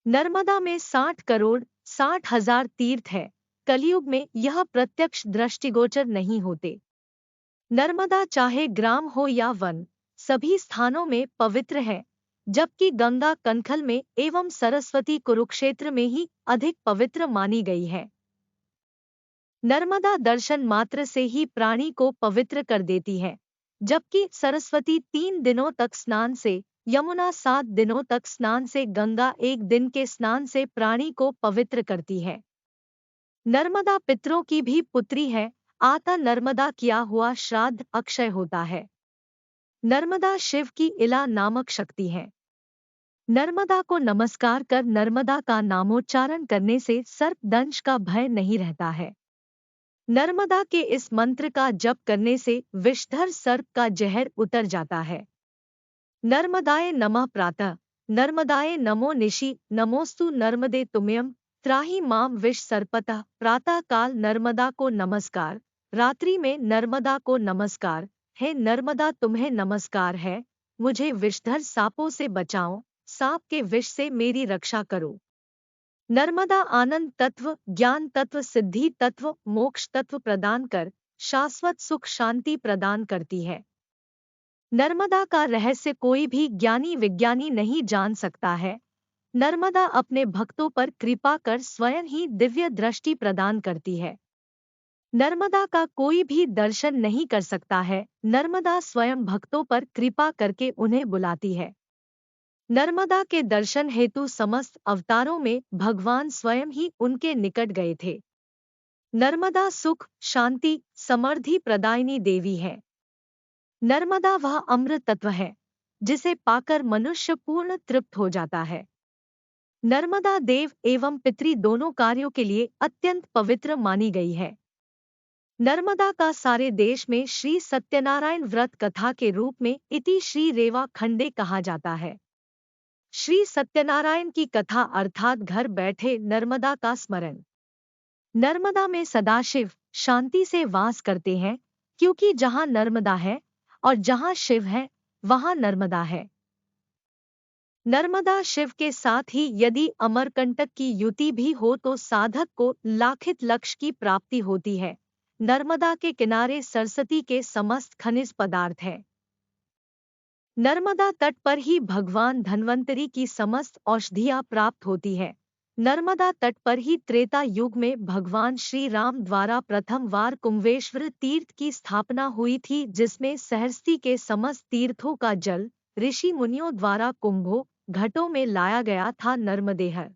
नर्मदा में 60 करोड़ 60 हजार तीर्थ है। कलयुग में यह प्रत्यक्ष दृष्टिगोचर नहीं होते। नर्मदा चाहे ग्राम हो या वन, सभी स्थानों में पवित्र है, जबकि गंगा कनखल में एवं सरस्वती कुरुक्षेत्र में ही अधिक पवित्र मानी गई है। नर्मदा दर्शन मात्र से ही प्राणी को पवित्र कर देती है, जबकि सरस्वती 3 दिनों तक स्नान से, यमुना 7 दिनों तक स्नान से, गंगा 1 दिन के स्नान से प्राणी को पवित्र करती है। नर्मदा पितरों की भी पुत्री है, आता नर्मदा किया हुआ श्राद्ध अक्षय होता है। नर्मदा शिव की इला नामक शक्ति है। नर्मदा को नमस्कार कर नर्मदा का नामोच्चारण करने से सर्पदंश का भय नहीं रहता है। नर्मदा के इस मंत्र का जप करने से विषधर सर्प का जहर उतर जाता है। नर्मदाय नमः प्रातः, नर्मदाय नमो निशि, नमोस्तु नर्मदे तुम्यम, त्राहि माम विष सर्पतः। प्रातः काल नर्मदा को नमस्कार, रात्रि में नर्मदा को नमस्कार। हे नर्मदा, तुम्हें नमस्कार है, मुझे विषधर सांपों से बचाओ, सांप के विष से मेरी रक्षा करो। नर्मदा आनंद तत्व, ज्ञान तत्व, सिद्धि तत्व, मोक्ष तत्व प्रदान कर शाश्वत सुख शांति प्रदान करती है। नर्मदा का रहस्य कोई भी ज्ञानी विज्ञानी नहीं जान सकता है। नर्मदा अपने भक्तों पर कृपा कर स्वयं ही दिव्य दृष्टि प्रदान करती है। नर्मदा का कोई भी दर्शन नहीं कर सकता है। नर्मदा स्वयं भक्तों पर कृपा करके उन्हें बुलाती है। नर्मदा के दर्शन हेतु समस्त अवतारों में भगवान स्वयं ही उनके निकट गए थे। नर्मदा सुख शांति समृद्धि प्रदायिनी देवी है। नर्मदा वह अमृत तत्व है, जिसे पाकर मनुष्य पूर्ण तृप्त हो जाता है। नर्मदा देव एवं पितृ दोनों कार्यों के लिए अत्यंत पवित्र मानी गई है। नर्मदा का सारे देश में श्री सत्यनारायण व्रत कथा के रूप में इति श्री रेवा खंडे कहा जाता है। श्री सत्यनारायण की कथा अर्थात घर बैठे नर्मदा का स्मरण। नर्मदा में सदाशिव शांति से वास करते हैं, क्योंकि जहाँ नर्मदा है और जहाँ शिव है वहाँ नर्मदा है। नर्मदा शिव के साथ ही यदि अमरकंटक की युति भी हो तो साधक को लाखित लक्ष्य की प्राप्ति होती है। नर्मदा के किनारे सरस्वती के समस्त खनिज पदार्थ है। नर्मदा तट पर ही भगवान धन्वंतरी की समस्त औषधियाँ प्राप्त होती है। नर्मदा तट पर ही त्रेता युग में भगवान श्री राम द्वारा प्रथम बार कुंभेश्वर तीर्थ की स्थापना हुई थी, जिसमें सहस्ती के समस्त तीर्थों का जल ऋषि मुनियों द्वारा कुंभों घटों में लाया गया था। नर्मदेहर